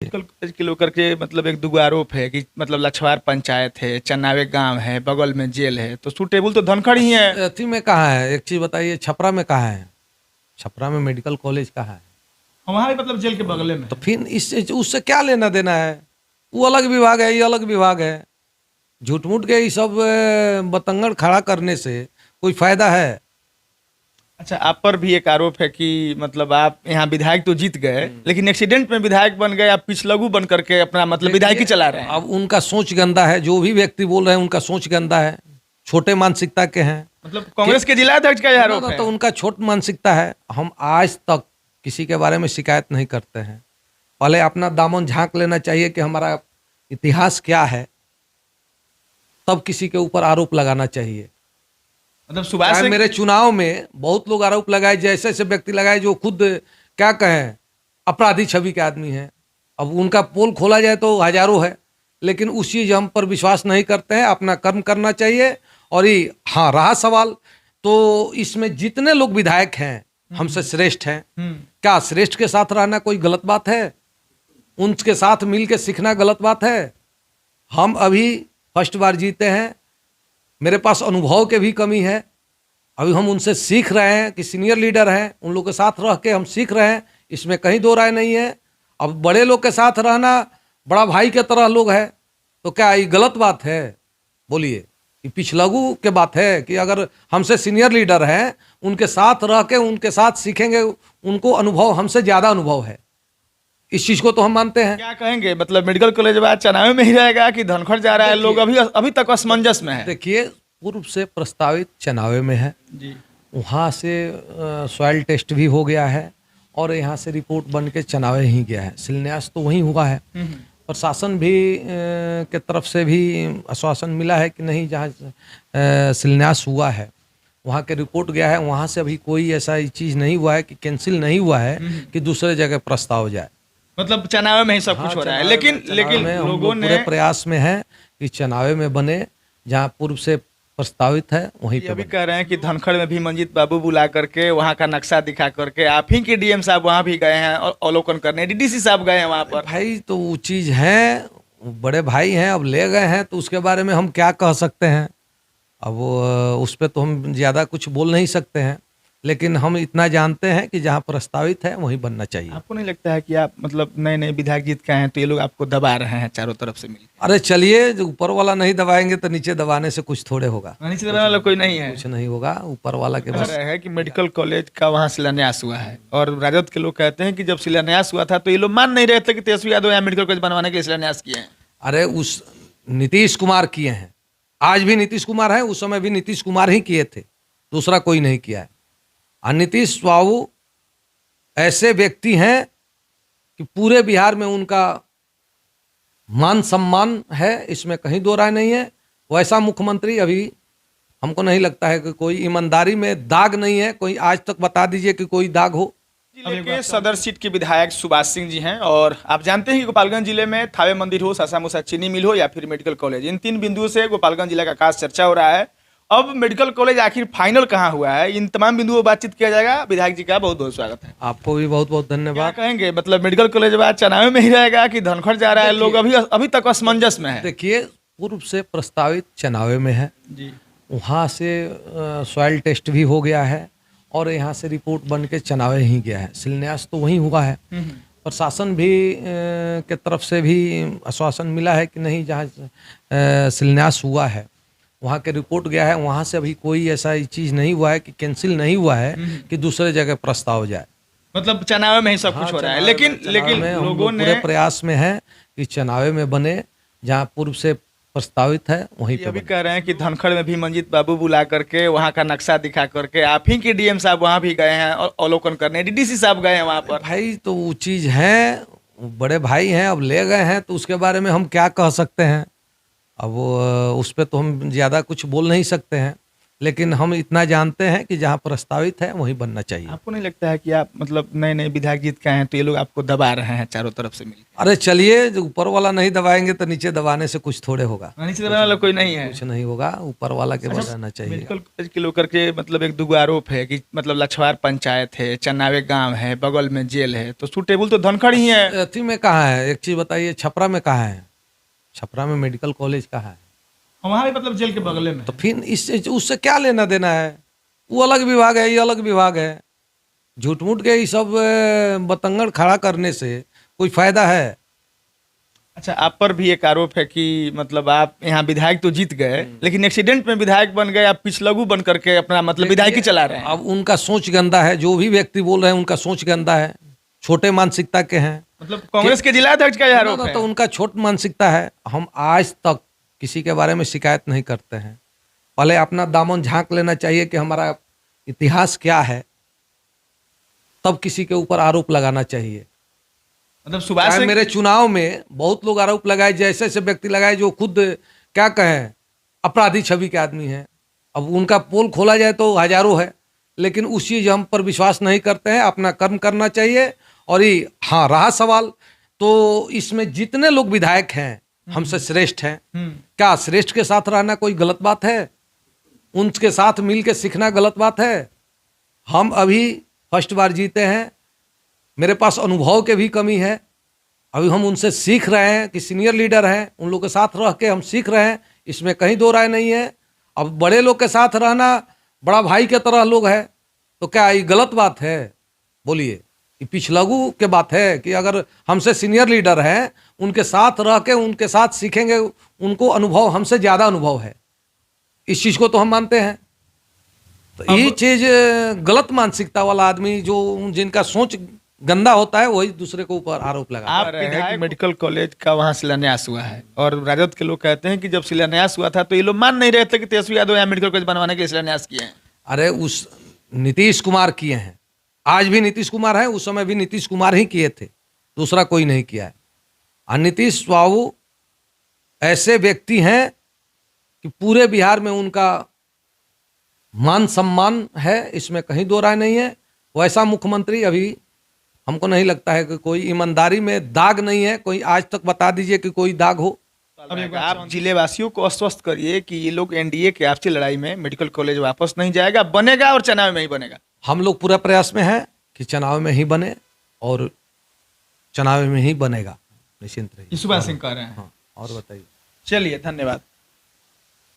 Medical college के लेकर के मतलब एक दुगो आरोप है कि मतलब लछवार पंचायत है, चन्नावे गांव है, बगल में जेल है, तो सूटेबल तो धनखड़ ही है। अथी में कहाँ है, एक चीज बताइए, छपरा में कहाँ है? छपरा में मेडिकल कॉलेज कहाँ है? वहाँ भी मतलब जेल के बगले में तो है। फिर इससे उससे क्या लेना देना है? वो अलग विभाग है, ये अलग विभाग है। झूठ मूठ के ये सब बतंगड़ खड़ा करने से कोई फायदा है? अच्छा, आप पर भी एक आरोप है कि मतलब आप यहाँ विधायक तो जीत गए, लेकिन एक्सीडेंट में विधायक बन गए, आप पिछलगू बन करके अपना मतलब विधायकी चला रहे हैं। अब उनका सोच गंदा है, जो भी व्यक्ति बोल रहे हैं उनका सोच गंदा है, छोटे मानसिकता के हैं। मतलब कांग्रेस के जिला अध्यक्ष का यह आरोप है। तो उनका छोट मानसिकता है। हम आज तक किसी के बारे में शिकायत नहीं करते हैं। पहले अपना दामन झांक लेना चाहिए कि हमारा इतिहास क्या है, तब किसी के ऊपर आरोप लगाना चाहिए। मतलब सुभाष चाहे मेरे चुनाव में बहुत लोग आरोप लगाए, जैसे ऐसे व्यक्ति लगाए जो खुद क्या कहें अपराधी छवि के आदमी हैं। अब उनका पोल खोला जाए तो हजारों है, लेकिन उस चीज हम पर विश्वास नहीं करते हैं। अपना कर्म करना चाहिए। और ये हाँ, रहा सवाल, तो इसमें जितने लोग विधायक हैं हमसे श्रेष्ठ हैं। क्या श्रेष्ठ के साथ रहना कोई गलत बात है? उनके साथ मिल के सीखना गलत बात है? हम अभी फर्स्ट बार जीते हैं, मेरे पास अनुभव के भी कमी है। अभी हम उनसे सीख रहे हैं कि सीनियर लीडर हैं, उन लोगों के साथ रह के हम सीख रहे हैं, इसमें कहीं दो राय नहीं है। अब बड़े लोग के साथ रहना, बड़ा भाई के तरह लोग है, तो क्या ये गलत बात है? बोलिए, ये पिछलगू के बात है कि अगर हमसे सीनियर लीडर हैं, उनके साथ रह के उनके साथ सीखेंगे, उनको अनुभव हमसे ज्यादा अनुभव है, इस चीज को तो हम मानते हैं। क्या कहेंगे, मतलब मेडिकल कॉलेज बाद चनावे में ही रहेगा कि धनखड़ जा रहा है? लोग अभी अभी तक असमंजस में है। देखिए, पूर्व से प्रस्तावित चनावे में है जी। वहाँ से सॉइल टेस्ट भी हो गया है और यहाँ से रिपोर्ट बन के चनावे ही गया है। शिलान्यास तो वहीं हुआ है। प्रशासन भी के तरफ से भी आश्वासन मिला है कि नहीं, जहाँ शिलान्यास हुआ है वहाँ के रिपोर्ट गया है, वहाँ से अभी कोई ऐसा चीज़ नहीं हुआ है कि कैंसिल नहीं हुआ है कि दूसरे जगह प्रस्ताव जाए। मतलब चनावे में ही सब कुछ हो रहा है, लेकिन लोगों ने पूरे प्रयास में है कि चनावे में बने, जहाँ पूर्व से प्रस्तावित है वहीं पे अभी बने। कह रहे हैं कि धनखड़ में भी मंजीत बाबू बुला करके वहाँ का नक्शा दिखा करके, आप ही के डीएम साहब वहाँ भी गए हैं और अवलोकन करने, डीडीसी साहब गए हैं वहाँ पर। भाई तो वो चीज़ है, बड़े भाई हैं, अब ले गए हैं तो उसके बारे में हम क्या कह सकते हैं? अब वो उस पर तो हम ज़्यादा कुछ बोल नहीं सकते हैं, लेकिन हम इतना जानते हैं कि जहाँ प्रस्तावित है वहीं बनना चाहिए। आपको नहीं लगता है कि आप मतलब नए नए विधायक जीत के आए हैं तो ये लोग आपको दबा रहे हैं चारों तरफ से मिल? अरे चलिए, जो ऊपर वाला नहीं दबाएंगे तो नीचे दबाने से कुछ थोड़े होगा। नीचे दबाने वाला कोई नहीं है। कुछ नहीं होगा, ऊपर वाला के कह बस। रहे हैं कि मेडिकल कॉलेज का वहाँ शिलान्यास हुआ है, और राजद के लोग कहते हैं कि जब शिलान्यास हुआ था तो ये लोग मान नहीं रहे थे कि तेजस्वी यादव यहाँ मेडिकल कॉलेज बनवाने के लिए शिलान्यास किए हैं। अरे उस नीतीश कुमार किए हैं, आज भी नीतीश कुमार है, उस समय भी नीतीश कुमार ही किए थे, दूसरा कोई नहीं किया है। और नीतीश बाबू ऐसे व्यक्ति हैं कि पूरे बिहार में उनका मान सम्मान है, इसमें कहीं दो राय नहीं है। वैसा मुख्यमंत्री अभी हमको नहीं लगता है कि कोई ईमानदारी में दाग नहीं है। कोई आज तक बता दीजिए कि कोई दाग हो। जिले के सदर सीट के विधायक सुभाष सिंह जी हैं, और आप जानते हैं कि गोपालगंज जिले में थावे मंदिर हो, सासा मूसा चीनी मिल हो या फिर मेडिकल कॉलेज, इन तीन बिंदुओं से गोपालगंज जिला का खास चर्चा हो रहा है। अब मेडिकल कॉलेज आखिर फाइनल कहाँ हुआ है, इन तमाम बिंदुओं पर बातचीत किया जाएगा। विधायक जी का बहुत बहुत स्वागत है। आपको भी बहुत बहुत क्या धन्यवाद। कहेंगे, मतलब मेडिकल कॉलेज बाद चनावे में ही रहेगा कि धनखड़ जा रहा है? लोग अभी तक असमंजस में है। देखिए, पूर्व से प्रस्तावित चनावे में है जी। वहाँ से सॉइल टेस्ट भी हो गया है और यहाँ से रिपोर्ट बन के चनावे ही गया है। शिलान्यास तो वहीं हुआ है। प्रशासन भी के तरफ से भी आश्वासन मिला है कि नहीं, जहाँ शिलान्यास हुआ है वहाँ के रिपोर्ट गया है, वहाँ से अभी कोई ऐसा चीज़ नहीं हुआ है कि कैंसिल नहीं हुआ है कि दूसरे जगह प्रस्ताव जाए। मतलब चनावे में ही सब कुछ हो रहा है, लेकिन लोगों ने पूरे प्रयास में है कि चनावे में बने, जहाँ पूर्व से प्रस्तावित है वहीं पे अभी बने। कह रहे हैं कि धनखड़ में भी मंजीत बाबू बुला करके वहाँ का नक्शा दिखा करके, आप ही के डीएम साहब वहाँ भी गए हैं और अवलोकन करने, डीडीसी साहब गए हैं वहाँ पर। भाई तो वो चीज़ है, बड़े भाई हैं, अब ले गए हैं तो उसके बारे में हम क्या कह सकते हैं? अब वो उस पर तो हम ज़्यादा कुछ बोल नहीं सकते हैं, लेकिन हम इतना जानते हैं कि जहाँ प्रस्तावित है वहीं बनना चाहिए। आपको नहीं लगता है कि आप मतलब नए नए विधायक जीत के आए हैं तो ये लोग आपको दबा रहे हैं चारों तरफ से मिलकर? अरे चलिए, जो ऊपर वाला नहीं दबाएंगे तो नीचे दबाने से कुछ थोड़े होगा, नीचे दबाने वाला कोई नहीं है। कुछ नहीं होगा, ऊपर वाला के बस रहना चाहिए। मेडिकल कॉलेज के लेकर के मतलब एक दो आरोप है कि मतलब लछवार पंचायत है, चन्नावे गांव है, बगल में जेल है, तो सूटेबल तो धनखड़ ही है। अथी में कहाँ है, एक चीज बताइए, छपरा में कहाँ है? छपरा में मेडिकल कॉलेज कहाँ है? वहाँ भी मतलब जेल के बगल में। तो फिर इससे उससे क्या लेना देना है? वो अलग विभाग है, ये अलग विभाग है। झूठ मूठ के ये सब बतंगड़ खड़ा करने से कोई फायदा है? अच्छा, आप पर भी एक आरोप है कि मतलब आप यहाँ विधायक तो जीत गए लेकिन एक्सीडेंट में विधायक बन गए, आप पिछलगू बन करके अपना मतलब विधायकी चला रहे हैं। अब उनका सोच गंदा है, जो भी व्यक्ति बोल रहे हैं उनका सोच गंदा है, छोटे मानसिकता के हैं। मतलब कांग्रेस के जिला अध्यक्ष का यह आरोप है। तो उनका छोट मानसिकता है। हम आज तक किसी के बारे में शिकायत नहीं करते हैं। पहले अपना दामन झांक लेना चाहिए कि हमारा इतिहास क्या है, तब किसी के ऊपर आरोप लगाना चाहिए। मतलब सुभाष चाहे मेरे चुनाव में बहुत लोग आरोप लगाए, जैसे ऐसे व्यक्ति लगाए जो खुद क्या कहें अपराधी छवि के आदमी हैं। अब उनका पोल खोला जाए तो हजारों है, लेकिन उस चीज हम पर विश्वास नहीं करते हैं। अपना कर्म करना चाहिए। और ये हाँ, रहा सवाल, तो इसमें जितने लोग विधायक हैं हमसे श्रेष्ठ हैं। क्या श्रेष्ठ के साथ रहना कोई गलत बात है? उनके साथ मिल के सीखना गलत बात है? हम अभी फर्स्ट बार जीते हैं, मेरे पास अनुभव के भी कमी है। अभी हम उनसे सीख रहे हैं कि सीनियर लीडर हैं, उन लोग के साथ रह के हम सीख रहे हैं, इसमें कहीं दो राय नहीं है। अब बड़े लोग के साथ रहना, बड़ा भाई के तरह लोग है, तो क्या ये गलत बात है? बोलिए, ये पिछलगू के बात है कि अगर हमसे सीनियर लीडर हैं, उनके साथ रह के उनके साथ सीखेंगे, उनको अनुभव हमसे ज़्यादा अनुभव है, इस चीज़ को तो हम मानते हैं। तो ये चीज़ गलत मानसिकता वाला आदमी, जो जिनका सोच गंदा होता है, वही दूसरे के ऊपर आरोप लगा। आप विधायक मेडिकल कॉलेज का वहाँ शिलान्यास हुआ है और राजद के लोग कहते हैं कि जब शिलान्यास हुआ था तो ये लोग मान नहीं रहे थे कि तेजस्वी यादव यहाँ मेडिकल कॉलेज बनवाने के लिए शिलान्यास किए हैं। अरे उस नीतीश कुमार किए हैं, आज भी नीतीश कुमार है, उस समय भी नीतीश कुमार ही किए थे, दूसरा कोई नहीं किया है। और नीतीश बाबू ऐसे व्यक्ति हैं कि पूरे बिहार में उनका मान सम्मान है, इसमें कहीं दो राय नहीं है। वैसा मुख्यमंत्री अभी हमको नहीं लगता है कि कोई ईमानदारी में दाग नहीं है। कोई आज तक बता दीजिए कि कोई दाग हो। अब एक आप जिले वासियों को आश्वस्त करिए कि ये लोग एनडीए के आपसी लड़ाई में मेडिकल कॉलेज वापस नहीं जाएगा, बनेगा और चुनाव में ही बनेगा। हम लोग पूरा प्रयास में हैं कि चुनाव में ही बने और चुनाव में ही बनेगा, निश्चिंत रहिए। सुभाष सिंह कह रहे हैं। हाँ, और बताइए। चलिए, धन्यवाद।